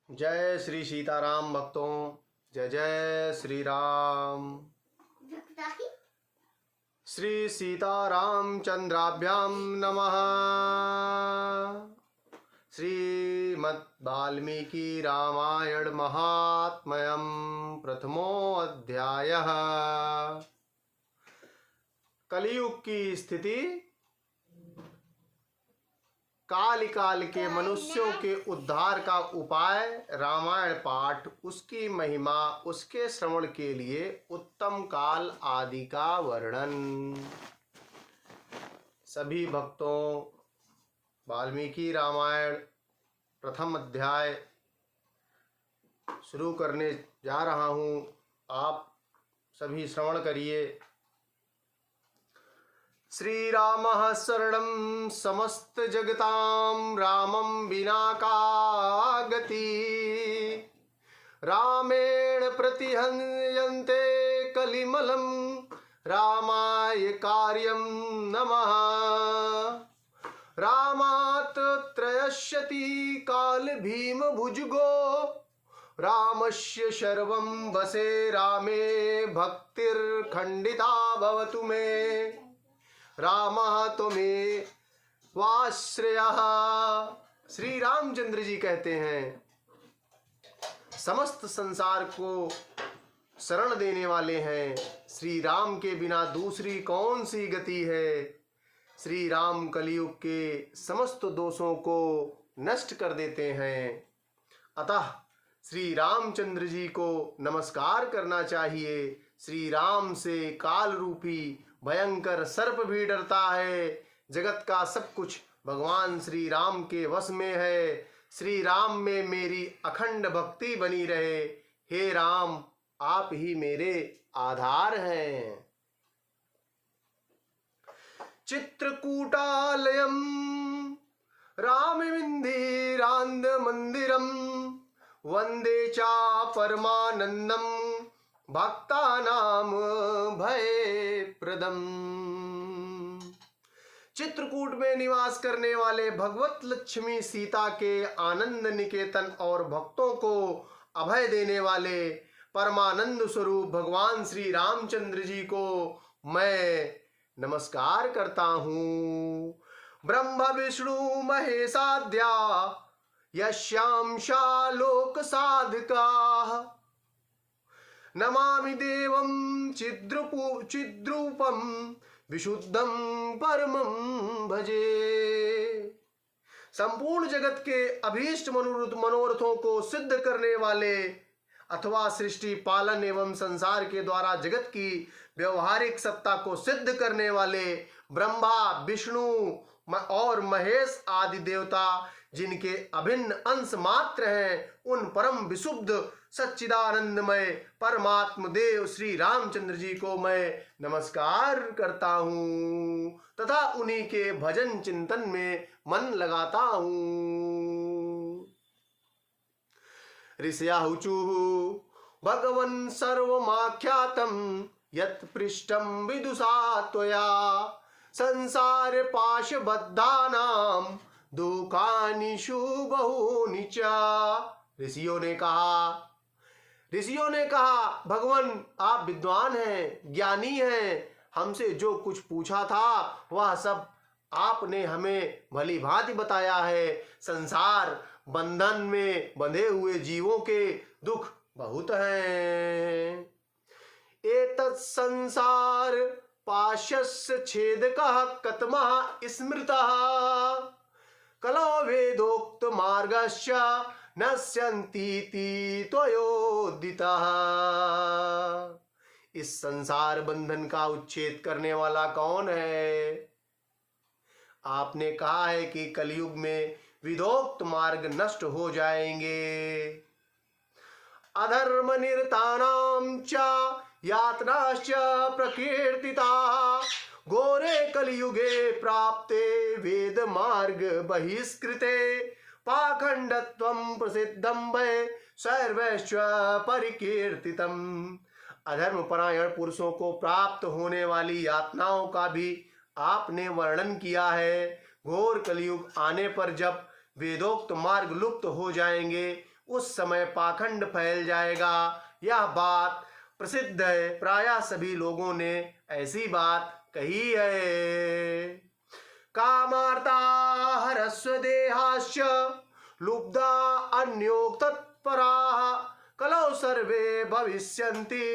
जय श्री सीताराम भक्तों, जय जय श्री राम। श्री सीतारामचंद्राभ्याम नमः। श्रीमद् वाल्मीकि रामायण महात्म्यम प्रथमोऽध्यायः। कलियुग की स्थिति, काल काल के मनुष्यों के उद्धार का उपाय, रामायण पाठ, उसकी महिमा, उसके श्रवण के लिए उत्तम काल आदि का वर्णन। सभी भक्तों, वाल्मीकि रामायण प्रथम अध्याय शुरू करने जा रहा हूँ। आप सभी श्रवण करिए। श्रीरामः शरणं समस्त जगतां, रामं विना का गति। रामेण प्रतिहन्यन्ते कलिमलं, रामाय कार्यं नमः। रामात् त्रयश्यति काल भीम भुजगो, रामस्य शर्वं वसे रामे भक्तिर्खण्डिता भवतु मे। रामः त्वमेव वाश्रयः। श्री रामचंद्र जी कहते हैं, समस्त संसार को शरण देने वाले हैं। श्री राम के बिना दूसरी कौन सी गति है। श्री राम कलियुग के समस्त दोषों को नष्ट कर देते हैं। अतः श्री रामचंद्र जी को नमस्कार करना चाहिए। श्री राम से काल रूपी भयंकर सर्प भी डरता है। जगत का सब कुछ भगवान श्री राम के वश में है। श्री राम में मेरी अखंड भक्ति बनी रहे। हे राम, आप ही मेरे आधार हैं। चित्रकूटालयम रामविन्दिरान्द मंदिरम, वंदे चा परमानंदम भक्तानाम भयप्रदम। चित्रकूट में निवास करने वाले भगवत लक्ष्मी सीता के आनंद निकेतन और भक्तों को अभय देने वाले परमानंद स्वरूप भगवान श्री रामचंद्र जी को मैं नमस्कार करता हूँ। ब्रह्म विष्णु महेशाद्या यस्यांशा लोक साधका, नमामि देवं चिद्रूपं विशुद्धं परमं भजे। संपूर्ण जगत के अभीष्ट मनोरथों को सिद्ध करने वाले अथवा सृष्टि पालन एवं संसार के द्वारा जगत की व्यवहारिक सत्ता को सिद्ध करने वाले ब्रह्मा, विष्णु और महेश आदि देवता, जिनके अभिन्न अंश मात्र हैं, उन परम विशुद्ध सच्चिदानंदमय परमात्म देव श्री रामचंद्र जी को मैं नमस्कार करता हूँ तथा उन्हीं के भजन चिंतन में मन लगाता हूँ। ऋषयाहुचुः भगवन् सर्वमाख्यातं यत् पृष्ठं विदुषा त्वया, संसार पाशबद्धानां दुःखानिषु बहूनि च। ऋषियों ने कहा, भगवान आप विद्वान हैं, ज्ञानी हैं। हमसे जो कुछ पूछा था वह सब आपने हमें भली भांति बताया है। संसार बंधन में बंधे हुए जीवों के दुख बहुत हैं। एतत् संसार पाशस्य छेदकः कतमः स्मृतः, कलो वेदोक्त मार्गस्य नश्यन्तीति त्वयोदितः। इस संसार बंधन का उच्छेद करने वाला कौन है। आपने कहा है कि कलयुग में विदोक्त मार्ग नष्ट हो जाएंगे। अधर्म निरतानां च यातनाश्च प्रकीर्तिता, घोरे कलियुगे प्राप्ते वेद मार्ग बहिष्कृते, पाखंडत्वं प्रसिद्धं वै सर्वैश्च परिकीर्तितम्। अधर्म परायण पुरुषों को प्राप्त होने वाली यातनाओं का भी आपने वर्णन किया है। घोर कलयुग आने पर जब वेदोक्त मार्ग लुप्त हो जाएंगे, उस समय पाखंड फैल जाएगा। यह बात प्रसिद्ध है, प्रायः सभी लोगों ने ऐसी बात कही है। कामार्ता हरस्व देहाश्च लुब्धा अन्योक्त तत्पराः कलौ सर्वे भविष्यन्ति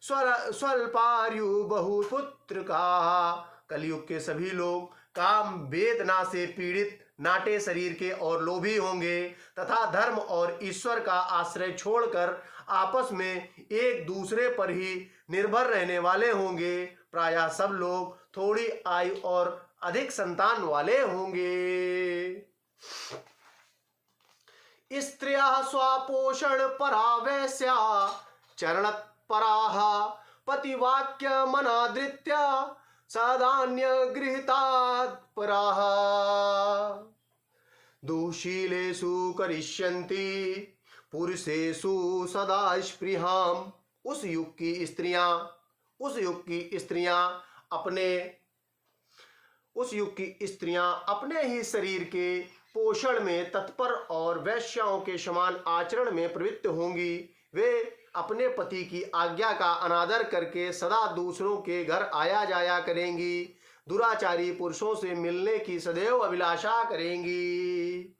स्वल्पायु बहुपुत्रकाः। कलयुग के सभी लोग काम वेदना से पीड़ित, नाटे शरीर के और लोभी होंगे तथा धर्म और ईश्वर का आश्रय छोड़कर आपस में एक दूसरे पर ही निर्भर रहने वाले होंगे। प्रायः सब लोग थोड़ी आयु और अधिक संतान वाले होंगे। स्त्रियः स्वापोषण परा वैश्या चरणत्पराः पतिवाक्यमनादृत्य सदान्य गृहीतात्पराः दुःशीलेषु करिष्यन्ति पुरुषेषु सदा स्पृहाम्। उस युग की स्त्रियां अपने ही शरीर के पोषण में तत्पर और वैश्याओं के समान आचरण में प्रवृत्त होंगी। वे अपने पति की आज्ञा का अनादर करके सदा दूसरों के घर आया जाया करेंगी। दुराचारी पुरुषों से मिलने की सदैव अभिलाषा करेंगी।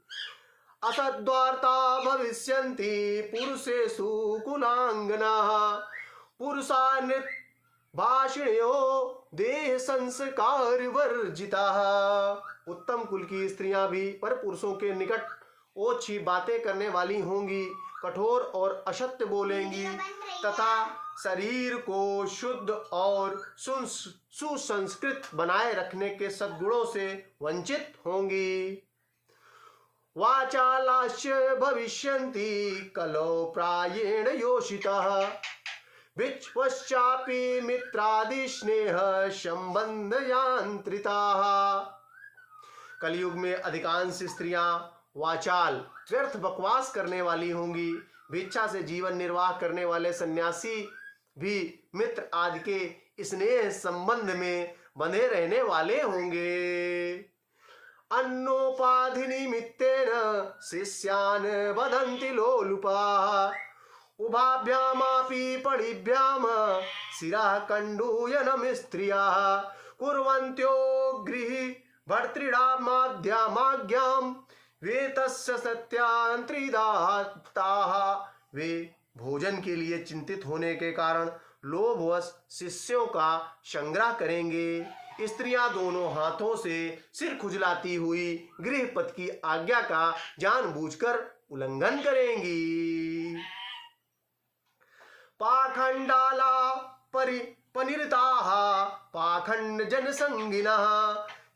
असद्वार्ता भविष्यन्ति पुरुषेषु कुलांगनाः पुरुषानृत भाषिण्यो देह संस्कार वर्जिताः। उत्तम कुल की स्त्रियां भी पर पुरुषों के निकट ओछी बातें करने वाली होंगी, कठोर और असत्य बोलेंगी तथा शरीर को शुद्ध और सुसंस्कृत बनाए रखने के सद्गुणों से वंचित होंगी। वाचालास्य भविष्यन्ति कलौ प्रायेण योषितः विश्वश्चापि मित्रादि स्नेह संबंध यांत्रिताः। कलयुग में अधिकांश स्त्रियां वाचाल व्यर्थ बकवास करने वाली होंगी। भिक्षा से जीवन निर्वाह करने वाले सन्यासी भी मित्र आदि के स्नेह संबंध में बंधे रहने वाले होंगे। अन्नोपाधि निमित्तेन शिष्यान् वदन्ति लोलुपाः उभाभ्यामापि पणिभ्याम शिरः कंडूयनम् स्त्रियः कुर्वन्त्यो गृही भर्तृणामाद्यामाज्ञां वेतस्य सत्यान्त्रिदाताः। वे भोजन के लिए चिंतित होने के कारण लोभवश शिष्यों का संग्रह करेंगे। स्त्रियां दोनों हाथों से सिर खुजलाती हुई गृहपति की आज्ञा का जानबूझकर उल्लंघन करेंगी। पाखंडाला पनिरताः पाखंड जनसंगिनः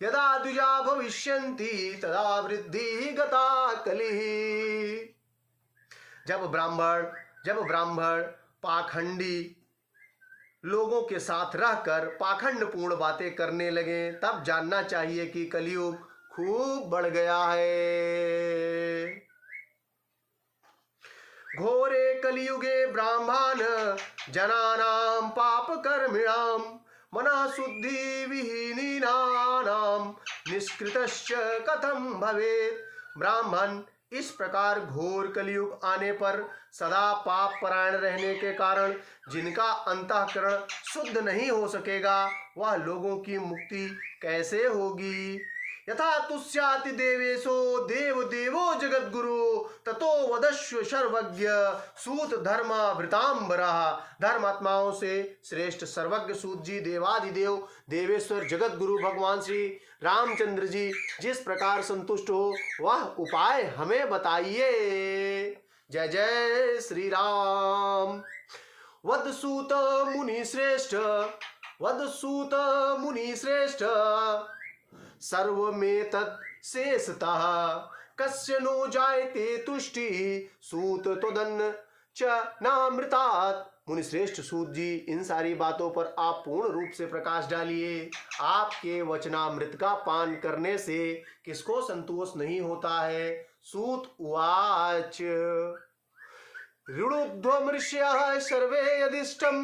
यदा द्विजा भविष्यन्ति तदा वृद्धि गता कलिः। जब ब्राह्मण पाखंडी लोगों के साथ रहकर पाखंड पूर्ण बातें करने लगे तब जानना चाहिए कि कलयुग खूब बढ़ गया है। घोरे कलियुगे ब्राह्मण जनानां पाप कर्मिणां मना शुद्धि विहीनानां निष्कृतश्च कथं भवेत्। ब्राह्मण इस प्रकार घोर कलियुग आने पर सदा पाप परायण रहने के कारण जिनका अंतःकरण शुद्ध नहीं हो सकेगा वह लोगों की मुक्ति कैसे होगी। यथा तुष्याति देवेशो देव देवो जगद्गुरु ततो वदस्व सर्वज्ञ सूत धर्मावृतांबरः। धर्मात्माओं से श्रेष्ठ सर्वज्ञ सूत जी देवादिदेव देवेश्वर जगद्गुरु भगवान श्री रामचंद्र जी जिस प्रकार संतुष्ट हो वह उपाय हमें बताइए। जय जय श्री राम। वदसूत मुनि श्रेष्ठ सर्वमेतत् शेषतः कस्य नो जायते तुष्टि सूत त्वदन्न च नामृतात्। मुनिश्रेष्ठ सूत जी इन सारी बातों पर आप पूर्ण रूप से प्रकाश डालिए। आपके वचनामृत का पान करने से किसको संतोष नहीं होता है। सूत उवाच ऋणुध्वमृष्यः सर्वे यदिष्टं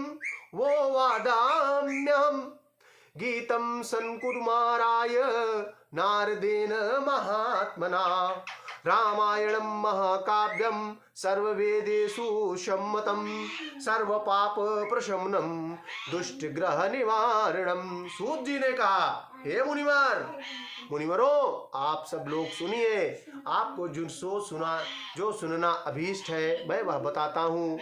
वो वादाम्यहम् गीतं संकुर्माराय नारदेन महात्मना रामायणं महाकाव्यं सर्ववेदेषु सम्मतं सर्वपाप प्रशमनं दुष्टग्रह निवारणं। सूत जी ने कहा, हे मुनिवरों, आप सब लोग सुनिए, आपको जो सुनना अभीष्ट है मैं वह बताता हूँ।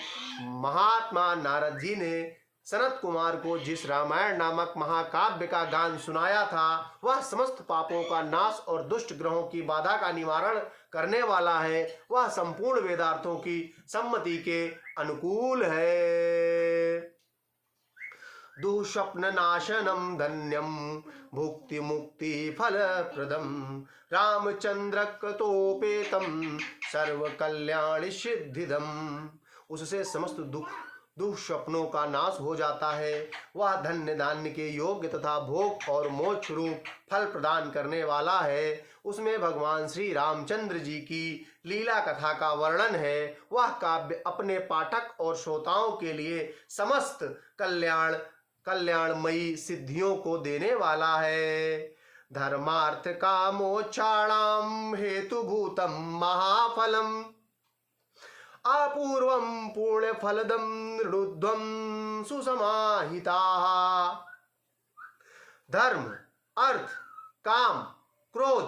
महात्मा नारद जी ने सनत कुमार को जिस रामायण नामक महाकाव्य का गान सुनाया था वह समस्त पापों का नाश और दुष्ट ग्रहों की बाधा का निवारण करने वाला है। वह संपूर्ण वेदार्थों की सम्मति के अनुकूल है। दुःस्वप्न नाशनम धन्यम भुक्ति मुक्ति फलप्रदम रामचंद्रकृतोपेतम सर्व कल्याण सिद्धिदम। उससे समस्त दुःस्वप्नों का नाश हो जाता है। वह धन्य धान्य के योग्य तथा भोग और मोक्ष रूप फल प्रदान करने वाला है। उसमें भगवान श्री रामचंद्र जी की लीला कथा का वर्णन है। वह काव्य अपने पाठक और श्रोताओं के लिए समस्त कल्याणमयी सिद्धियों को देने वाला है। धर्मार्थ का मोक्षाणाम हेतुभूतम महाफलम अपूर्वं पूर्ण फलदम रुद्धम सुसमाहिता। धर्म, अर्थ, काम, क्रोध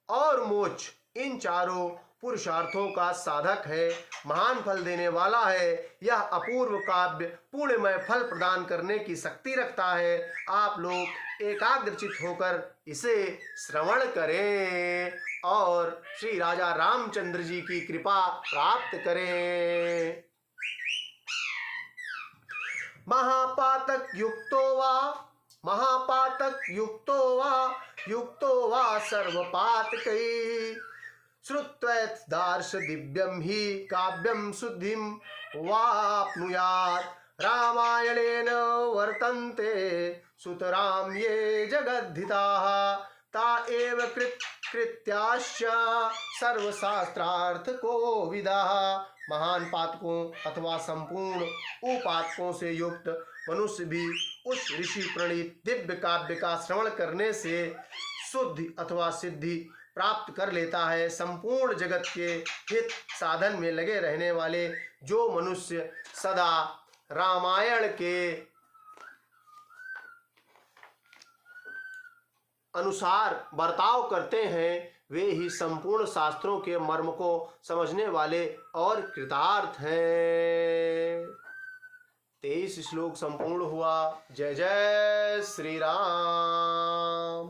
और मोक्ष इन चारों पुरुषार्थों का साधक है, महान फल देने वाला है। यह अपूर्व काव्य पुण्यमय फल प्रदान करने की शक्ति रखता है। आप लोग एकाग्रचित होकर इसे श्रवण करें और श्री राजा रामचंद्र जी की कृपा प्राप्त करें। महापातक युक्तो वा सर्वपातकै श्रुत्वैतदार्श दिव्यं हि काव्यं शुद्धिं वाप्नुयात्। रामायणेन वर्तन्ते सुतरां ये जगद्धिताः ता एव कृत्याश्च सर्वशास्त्रार्थको विदाः। महान पातकों अथवा संपूर्ण उपातकों से युक्त मनुष्य भी उस ऋषि प्रणीत दिव्य काव्य का श्रवण करने से शुद्धि अथवा सिद्धि प्राप्त कर लेता है। संपूर्ण जगत के हित साधन में लगे रहने वाले जो मनुष्य सदा रामायण के अनुसार बर्ताव करते हैं वे ही संपूर्ण शास्त्रों के मर्म को समझने वाले और कृतार्थ हैं। 23 श्लोक संपूर्ण हुआ। जय जय श्री राम।